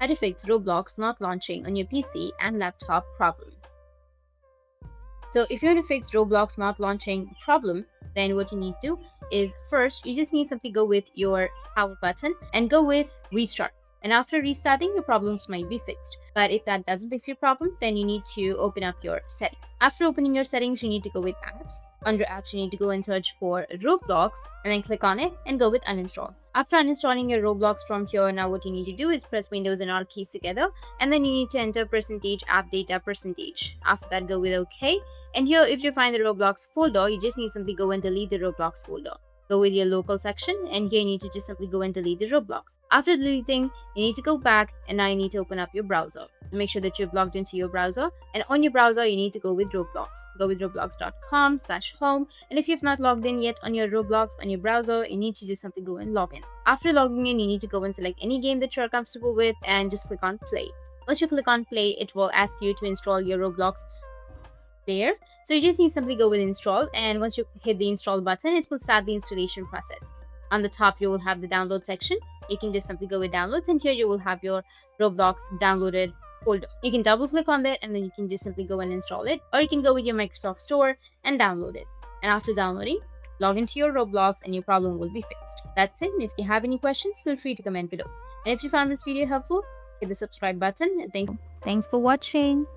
to fix Roblox not launching on your PC and laptop problem. So if you want to fix Roblox not launching problem, then what you need to do is first you just need to simply go with your power button and go with restart. And after restarting, your problems might be fixed. But if that doesn't fix your problem, then you need to open up your settings. After opening your settings, you need to go with apps. Under apps, you need to go and search for Roblox and then click on it and go with uninstall. After uninstalling your Roblox from here, now what you need to do is press Windows and R keys together, and then you need to enter %app data %. After that, go with OK. And here, if you find the Roblox folder, you just need to simply go and delete the Roblox folder. Go with your local section, and here you need to just simply go and delete the Roblox. After deleting, you need to go back, and now you need to open up your browser. Make sure that you've logged into your browser, and on your browser you need to go with Roblox. Go with roblox.com/home, and if you've not logged in yet on your Roblox on your browser, you need to just simply go and log in. After logging in, you need to go and select any game that you're comfortable with and just click on play. Once you click on play, it will ask you to install your Roblox there. So you just need to simply go with install, and once you hit the install button, it will start the installation process. On the top, you will have the download section. You can just simply go with downloads, and here you will have your Roblox downloaded folder. You can double click on that, and then you can just simply go and install it, or you can go with your Microsoft Store and download it. And after downloading, log into your Roblox and your problem will be fixed. That's it. And if you have any questions, feel free to comment below. And if you found this video helpful, hit the subscribe button, and thanks for watching.